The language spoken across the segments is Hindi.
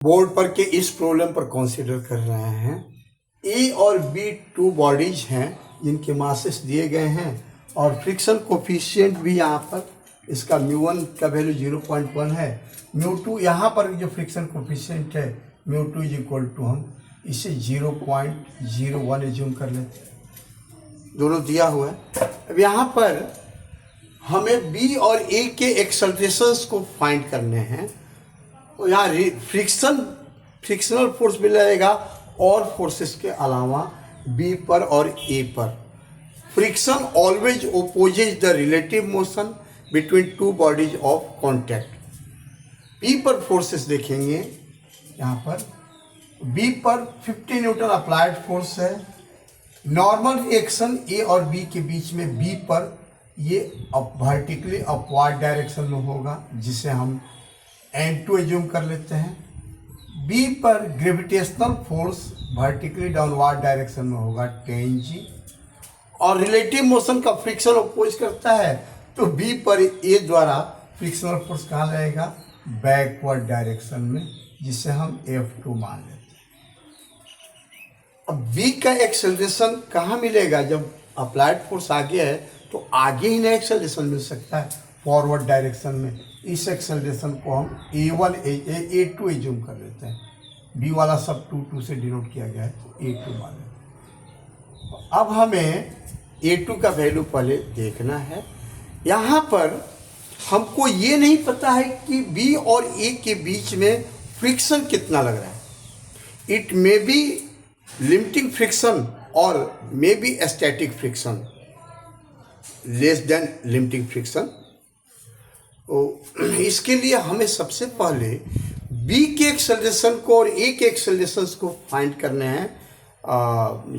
बोर्ड पर के इस प्रॉब्लम पर कंसीडर कर रहे हैं। ए और बी टू बॉडीज हैं जिनके मासेस दिए गए हैं और फ्रिक्शन कोफिशिएंट भी यहाँ पर इसका μ1 का वैल्यू 0.1 है। μ2 यहाँ पर जो फ्रिक्शन कोफिशिएंट है μ2 इज इक्वल टू हम इसे 0.01 एज्यूम कर लेते हैं, दोनों दिया हुआ है। अब यहाँ पर हमें बी और ए के एक्सेलरेशंस को फाइंड करने हैं। यहाँ फ्रिक्शनल फोर्स मिलेगा और फोर्सेस के अलावा बी पर और ए पर। Friction always opposes the relative motion between two bodies of contact. B पर फोर्सेस देखेंगे, यहाँ पर बी पर 50 न्यूटन अप्लाइड फोर्स है। नॉर्मल रिएक्शन ए और बी के बीच में बी पर ये वर्टिकली अपवर्ड डायरेक्शन में होगा, जिसे हम N2 एज्यूम कर लेते हैं। बी पर gravitational force vertically downward direction में होगा 10G और रिलेटिव मोशन का फ्रिक्शन अपोज करता है, तो बी पर ए द्वारा फ्रिक्शनल फोर्स कहाँ लगेगा, बैकवर्ड डायरेक्शन में, जिसे हम F2 मान लेते हैं। अब बी का एक्सेलरेशन कहाँ मिलेगा, जब अप्लाइड फोर्स आगे है तो आगे ही ना एक्सेलरेशन मिल सकता है फॉरवर्ड डायरेक्शन में। इस एक्सेलरेशन को हम A1 A2 एज्यूम कर लेते हैं। बी वाला सब 2 से डिनोट किया गया है, तो A2 मान लेते हैं। अब हमें A2 का वैल्यू पहले देखना है। यहाँ पर हमको ये नहीं पता है कि बी और ए के बीच में फ्रिक्शन कितना लग रहा है। It may be limiting friction और may be static friction less than limiting friction. तो इसके लिए हमें सबसे पहले बी के एक्सेलरेशन को और ए के एक्सेलरेशन को फाइंड करने हैं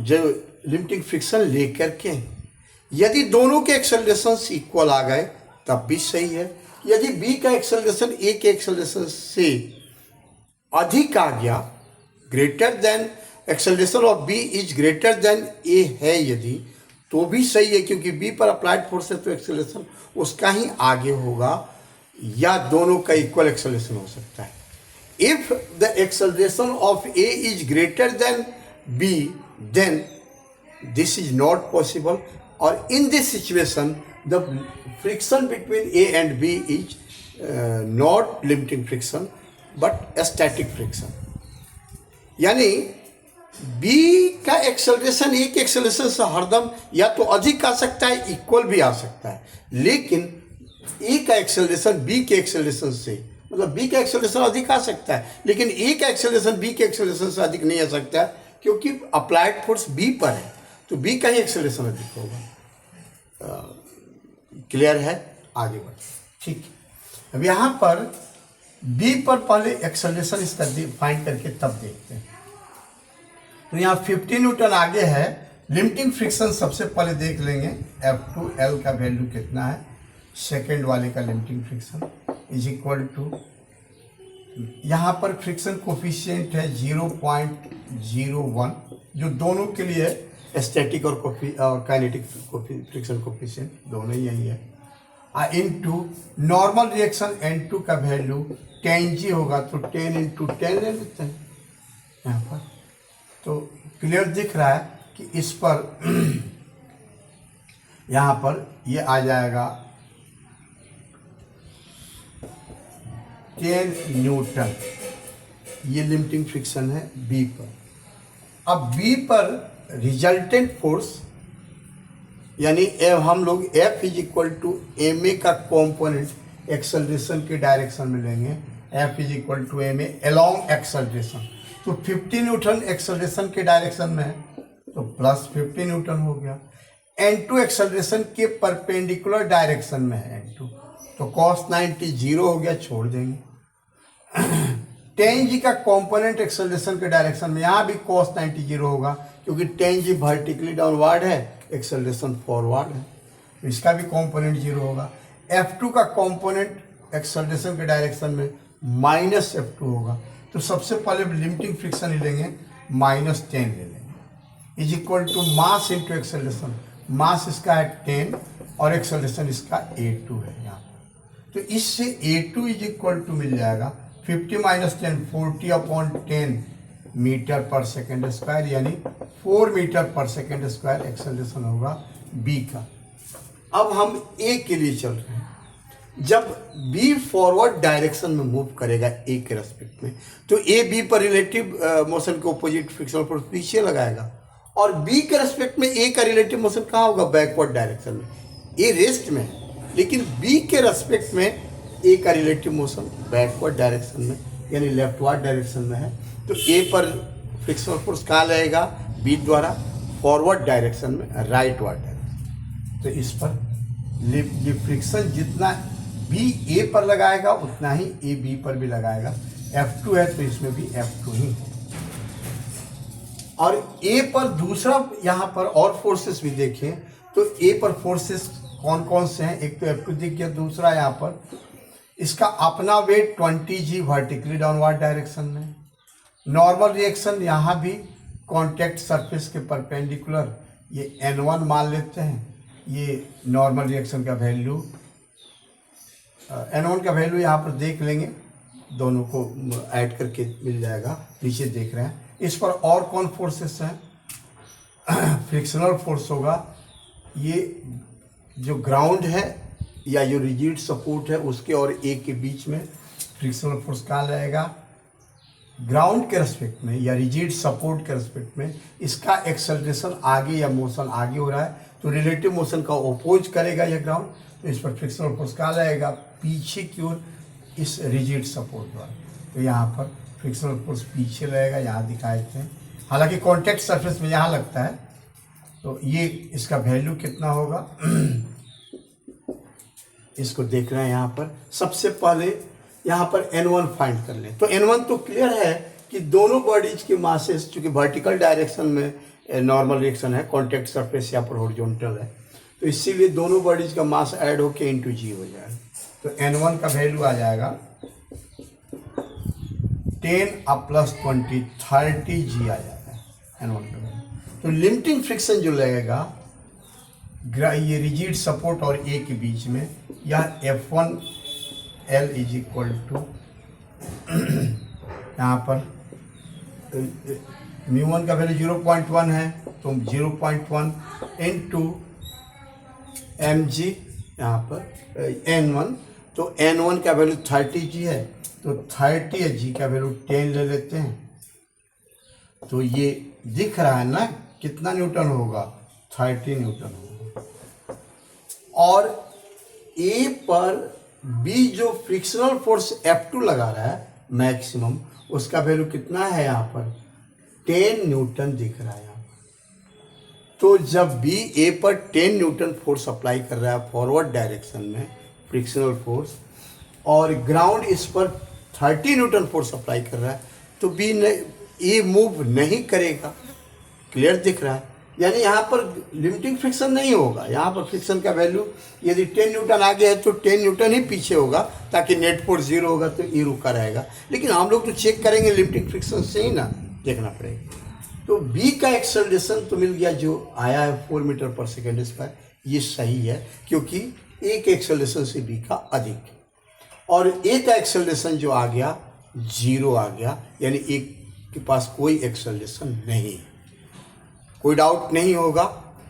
जो लिमिटिंग फ्रिक्शन लेकर के। यदि दोनों के एक्सेलरेशन इक्वल आ गए तब भी सही है। यदि बी का एक्सेलरेशन ए के एक्सेलरेशन से अधिक आ गया, greater than acceleration of B is greater than A है यदि, तो भी सही है, क्योंकि बी पर अप्लाइड फोर्स है तो एक्सेलरेशन उसका ही आगे होगा, या दोनों का इक्वल एक्सेलरेशन हो सकता है। If the acceleration of A is greater than B then this is not possible, और in this situation the friction between A and B is not limiting friction but static friction. यानी बी का एक्सेलरेशन ए के एक्सेलरेशन से हरदम या तो अधिक आ सकता है, इक्वल भी आ सकता है, लेकिन ए का एक्सेलरेशन बी के एक्सेलरेशन से, मतलब बी का एक्सेलरेशन अधिक आ सकता है लेकिन ए का एक्सेलरेशन बी के एक्सेलरेशन से अधिक नहीं आ सकता है, क्योंकि अप्लाइड फोर्स बी पर है, तो बी का ही एक्सेलरेशन अधिक होगा। क्लियर है? आगे बढ़ते, ठीक है। अब यहाँ पर बी पर पहले एक्सेलरेशन इसका फाइंड करके तब देखते हैं। तो यहाँ 50 न्यूटन आगे है। लिमिटिंग फ्रिक्शन सबसे पहले देख लेंगे, F2L का वैल्यू कितना है, सेकेंड वाले का limiting friction is equal to, यहाँ पर फ्रिक्शन कोफिशिएंट है 0.01, जो दोनों के लिए स्टैटिक और काइनेटिक फ्रिक्शन कोफिशिएंट दोनों ही यही है। इनटू नॉर्मल रिएक्शन N2 का वैल्यू 10G होगा, तो 10 × 10 ले लेते हैं यहाँ पर। तो क्लियर दिख रहा है कि इस पर यहाँ पर ये आ जाएगा 10 न्यूटन, ये लिमिटिंग फ्रिक्शन है बी पर। अब बी पर रिजल्टेंट फोर्स यानी हम लोग F is equal to M A का कॉम्पोनेंट एक्सेलरेशन के डायरेक्शन में लेंगे। F is equal to M A along acceleration, तो 50 न्यूटन एक्सेलरेशन के डायरेक्शन में है तो प्लस 50 न्यूटन हो गया। N2 एक्सेलरेशन के परपेंडिकुलर डायरेक्शन में है N2, तो cos 90 जीरो हो गया, छोड़ देंगे। 10G का कंपोनेंट एक्सेलरेशन के डायरेक्शन में, यहाँ भी cos 90 जीरो होगा, क्योंकि 10G वर्टिकली डाउनवर्ड है, एक्सेलरेशन फॉरवर्ड है, तो इसका भी कंपोनेंट जीरो होगा। F2 का कंपोनेंट एक्सेलरेशन के डायरेक्शन में -F2 होगा, तो सबसे पहले लिमिटिंग फ्रिक्शन ही लेंगे, -10 ले लेंगे, is equal to mass into acceleration. Mass इसका है 10 और एक्सेलरेशन इसका A2 है यहाँ, तो इससे A2 इज इक्वल टू मिल जाएगा 50 माइनस 10 40/10 मीटर पर सेकेंड स्क्वायर, यानी 4 मीटर पर सेकेंड स्क्वायर एक्सेलरेशन होगा बी का। अब हम ए के लिए चल रहे हैं। जब बी फॉरवर्ड डायरेक्शन में मूव करेगा ए के रेस्पेक्ट में, तो ए बी पर रिलेटिव मोशन के ऑपोजिट फ्रिक्शनल फोर्स पीछे लगाएगा, और बी के रेस्पेक्ट में ए का रिलेटिव मोशन कहाँ होगा? बैकवर्ड डायरेक्शन में। ए रेस्ट में है, लेकिन बी के रेस्पेक्ट में ए का रिलेटिव मोशन बैकवर्ड डायरेक्शन में, यानी लेफ्टवर्ड डायरेक्शन में है। तो ए पर फ्रिक्शनल फोर्स कहाँ लगेगा? बी द्वारा फॉरवर्ड डायरेक्शन में, राइटवर्ड डायरेक्शन। तो इस पर ये फ्रिक्शन जितना बी ए पर लगाएगा उतना ही ए बी पर भी लगाएगा। F2 है तो इसमें भी F2 ही है। और ए पर दूसरा यहाँ पर और फोर्सेस भी देखें तो ए पर फोर्सेस कौन कौन से हैं? एक तो F2 दिख गया, दूसरा यहाँ पर इसका अपना weight 20G vertically downward direction में। नॉर्मल रिएक्शन यहाँ भी कॉन्टैक्ट सरफेस के परपेंडिकुलर, ये N1 मान लेते हैं। ये नॉर्मल रिएक्शन का वैल्यू, N1 का वैल्यू यहाँ पर देख लेंगे, दोनों को ऐड करके मिल जाएगा। नीचे देख रहे हैं। इस पर और कौन फोर्सेस हैं? फ्रिक्शनल फोर्स होगा। ये जो ग्राउंड है या जो रिजिड सपोर्ट है उसके और ए के बीच में फ्रिक्शनल फोर्स कहाँ लगेगा? ग्राउंड के रेस्पेक्ट में या रिजिड सपोर्ट के रेस्पेक्ट में। इसका एक्सेलरेशन आगे या मोशन आगे हो रहा है तो रिलेटिव मोशन का अपोज करेगा यह ग्राउंड, तो इस पर फ्रिक्शनल फोर्स कहाँ लगेगा? पीछे की ओर, इस रिजिड सपोर्ट द्वारा। तो यहाँ पर फ्रिक्शनल फोर्स पीछे लगेगा, यहाँ दिखाए थे। हालांकि कॉन्टैक्ट सरफेस में यहाँ लगता है। तो ये इसका वैल्यू कितना होगा इसको देख रहे हैं। यहाँ पर सबसे पहले यहाँ पर N1 फाइंड कर लें। तो N1 तो क्लियर है कि दोनों बॉडीज के मासेस, चूँकि वर्टिकल डायरेक्शन में नॉर्मल रिएक्शन है, कॉन्टैक्ट सरफेस यहाँ पर हॉरिजॉन्टल है, तो इसीलिए दोनों बॉडीज का मास ऐड होके इंटू जी हो जाएगा। तो N1 का वैल्यू आ जाएगा 10 + 20 30G आ जाएगा N1 का वैल्यू। तो लिमिटिंग फ्रिक्शन जो लगेगा ये रिजिड सपोर्ट और ए के बीच में, यह F1L = यहाँ पर μ1 का वैल्यू 0.1 है, तो 0.1 इंटू mg यहाँ पर N1। तो N1 का वैल्यू 30G है, तो 30G का वैल्यू 10 ले लेते हैं। तो ये दिख रहा है ना कितना न्यूटन होगा? 30 न्यूटन होगा। और ए पर बी जो फ्रिक्शनल फोर्स F2 लगा रहा है मैक्सिमम, उसका वैल्यू कितना है? यहाँ पर 10 न्यूटन दिख रहा है यहाँ पर। तो जब बी ए पर 10 न्यूटन फोर्स अप्लाई कर रहा है फॉरवर्ड डायरेक्शन में फ्रिक्शनल फोर्स, और ग्राउंड इस पर 30 न्यूटन फोर्स अप्लाई कर रहा है, तो बी ए मूव नहीं करेगा। क्लियर दिख रहा है? यानी यहाँ पर लिमिटिंग फ्रिक्शन नहीं होगा। यहाँ पर फ्रिक्शन का वैल्यू यदि 10 न्यूटन आगे है तो 10 न्यूटन ही पीछे होगा, ताकि नेट फोर्स 0 होगा तो ए रुका रहेगा। लेकिन हम लोग तो चेक करेंगे लिमिटिंग फ्रिक्शन से ही ना, देखना पड़ेगा। तो बी का एक्सेलरेशन तो मिल गया, जो आया है 4 मीटर पर सेकेंड स्क्वायर। ये सही है क्योंकि ए के एक्सेलरेशन से बी का अधिक है, और ए का एक्सेलरेशन जो आ गया 0 आ गया, यानी ए के पास कोई एक्सेलरेशन नहीं है। कोई डाउट नहीं होगा।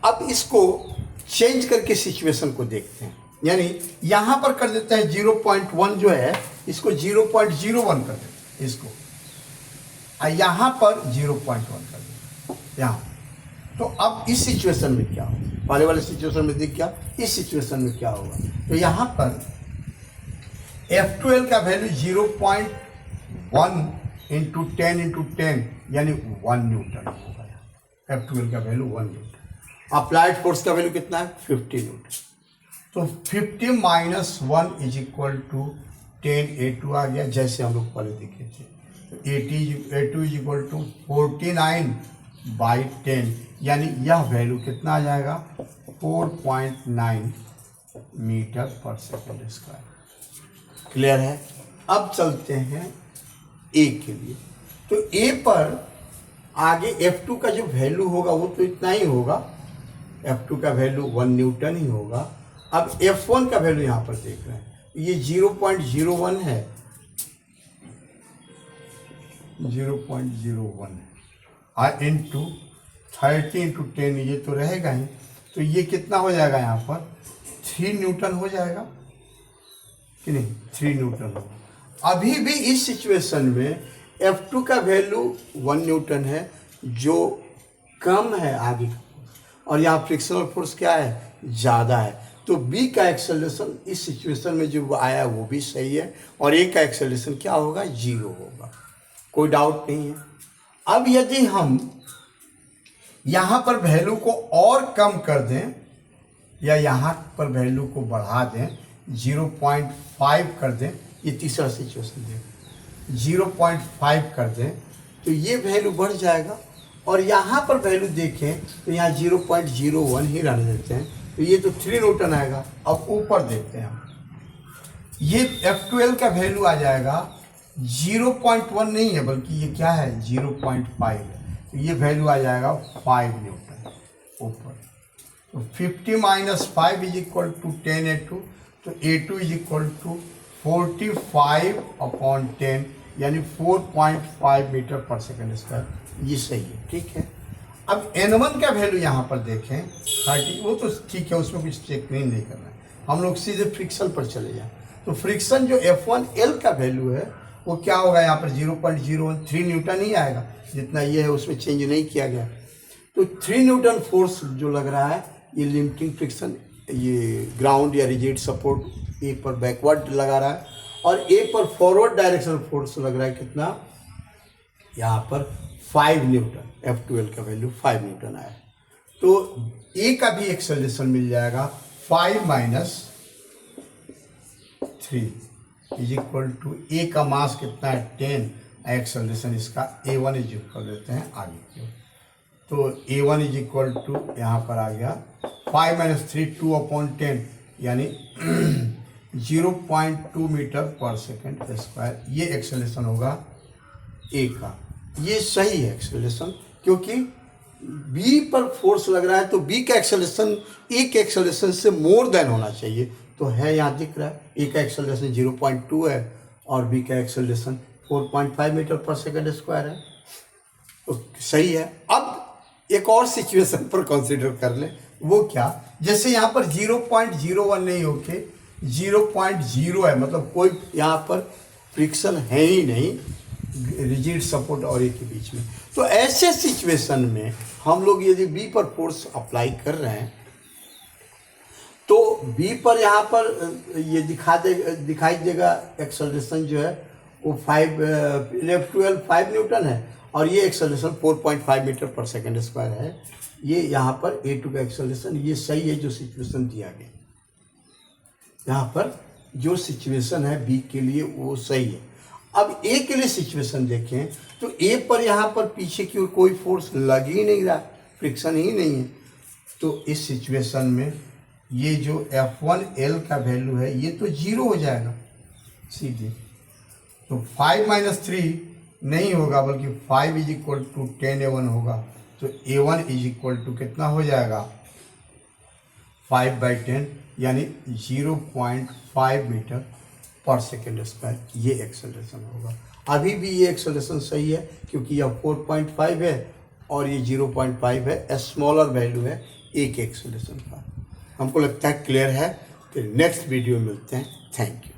अब इसको चेंज करके सिचुएशन को देखते हैं, यानी यहाँ पर कर देते हैं 0.1 जो है इसको 0.01 कर देते हैं इसको, यहाँ पर 0.1 कर देते हैं यहाँ। तो अब इस सिचुएशन में क्या होगा? पहले वाले सिचुएशन में देख क्या, इस सिचुएशन में क्या होगा? तो यहाँ पर F2L का वैल्यू 0.1 इंटू 10 इंटू 10 यानी 1 न्यूटन होगा। F2L का वैल्यू 1 न्यूटन। अप्लाइड फोर्स का वैल्यू कितना है? 50 न्यूटन। तो 50 - 1 = 10 A2 आ गया, जैसे हम लोग पहले देखे थे। तो A2 = 49/10, यानी यह वैल्यू कितना आ जाएगा? 4.9 मीटर पर सेकेंड स्क्वायर। क्लियर है? अब चलते हैं ए के लिए। तो ए पर आगे F2 का जो वैल्यू होगा वो तो इतना ही होगा, F2 का वैल्यू 1 न्यूटन ही होगा। अब F1 का वैल्यू यहाँ पर देख रहे हैं, ये 0.01 है, 0.01 है इंटू 30 इंटू 10, ये तो रहेगा ही, तो ये कितना हो जाएगा यहाँ पर 3 न्यूटन हो जाएगा कि नहीं, 3 न्यूटन होगा। अभी भी इस सिचुएशन में F2 का वैल्यू 1 न्यूटन है जो कम है आगे का, और यहाँ फ्रिक्शनल फोर्स क्या है, ज़्यादा है, तो B का एक्सेलरेशन इस सिचुएशन में जो आया वो भी सही है, और A का एक्सेलरेशन क्या होगा, 0 होगा, कोई डाउट नहीं है। अब यदि हम यहाँ पर वैल्यू को और कम कर दें या यहाँ पर वैल्यू को बढ़ा दें, 0.5 कर दें, ये तीसरा सिचुएशन दें, 0.5 कर दें तो ये वैल्यू बढ़ जाएगा, और यहाँ पर वैल्यू देखें तो यहाँ 0.01 ही रहने देते हैं, तो ये तो 3 न्यूटन आएगा। अब ऊपर देखते हैं हम, ये F12 का वैल्यू आ जाएगा 0.1 नहीं है बल्कि ये क्या है 0.5 है, तो ये वैल्यू आ जाएगा 5 न्यूटन ऊपर। तो 50 minus 5 is equal to 10 A2, तो A2 इज इक्वल टू 45/10 यानी 4.5 मीटर पर सेकेंड स्क्वायर, ये सही है, ठीक है। अब N1 का वैल्यू यहाँ पर देखें 30, वो तो ठीक है, उसमें कुछ चेक नहीं करना है, हम लोग सीधे फ्रिक्शन पर चले जाएं। तो फ्रिक्शन जो F1L का वैल्यू है वो क्या होगा, यहाँ पर 0.013 न्यूटन ही आएगा, जितना ये है उसमें चेंज नहीं किया गया। तो 3 न्यूटन फोर्स जो लग रहा है ये लिमिटिंग फ्रिक्शन, ये ग्राउंड या रिजिड सपोर्ट ए पर बैकवर्ड लगा रहा है, और ए पर फॉरवर्ड डायरेक्शनल फोर्स लग रहा है कितना, यहाँ पर 5 न्यूटन, F12 का वैल्यू 5 न्यूटन आया। तो ए का भी एक्सेलरेशन मिल जाएगा 5 माइनस 3 इज इक्वल टू, ए का मास कितना है 10, एक्सेलरेशन इसका A1 इज इक्वल देते हैं आगे की, तो A1 इज इक्वल टू यहाँ पर आ गया 5 माइनस 3 2/10 यानी 0.2 मीटर पर सेकेंड स्क्वायर, ये एक्सेलरेशन होगा ए का। ये सही है एक्सेलरेशन, क्योंकि बी पर फोर्स लग रहा है तो बी का एक्सेलरेशन ए के एक्सेलरेशन से मोर देन होना चाहिए, तो है यहाँ दिख रहा है ए का एक्सेलरेशन 0.2 है और बी का एक्सेलरेशन 4.5 मीटर पर सेकेंड स्क्वायर है, तो सही है। अब एक और सिचुएशन पर कंसीडर कर लें, वो क्या, जैसे यहाँ पर 0.01 नहीं होके 0.0 है, मतलब कोई यहाँ पर फ्रिक्शन है ही नहीं रिजिड सपोर्ट और ए के बीच में, तो ऐसे सिचुएशन में हम लोग यदि बी पर फोर्स अप्लाई कर रहे हैं तो बी पर यहाँ पर ये दिखाई देगा एक्सेलरेशन जो है वो 5 न्यूटन है, और ये एक्सेलरेशन 4.5 मीटर पर सेकेंड स्क्वायर है, ये यहाँ पर A2 का एक्सेलरेशन, ये सही है जो सिचुएशन दिया गया, यहाँ पर जो सिचुएशन है बी के लिए वो सही है। अब ए के लिए सिचुएशन देखें तो ए पर यहाँ पर पीछे की ओर कोई फोर्स लग ही नहीं रहा, फ्रिक्शन ही नहीं है, तो इस सिचुएशन में ये जो F1L का वैल्यू है ये तो 0 हो जाएगा सीधे, तो 5 माइनस 3 नहीं होगा बल्कि 5 इज इक्वल टू 10 A1 होगा, तो A1 इज इक्वल टू कितना हो जाएगा 5/10 यानी 0.5 मीटर पर सेकेंड स्क्वायर, ये एक्सेलरेशन होगा। अभी भी ये एक्सेलरेशन सही है क्योंकि यह 4.5 है और ये 0.5 है, स्मॉलर वैल्यू है एक एक्सेलरेशन का। हमको लगता है क्लियर है, फिर नेक्स्ट वीडियो में मिलते हैं, थैंक यू।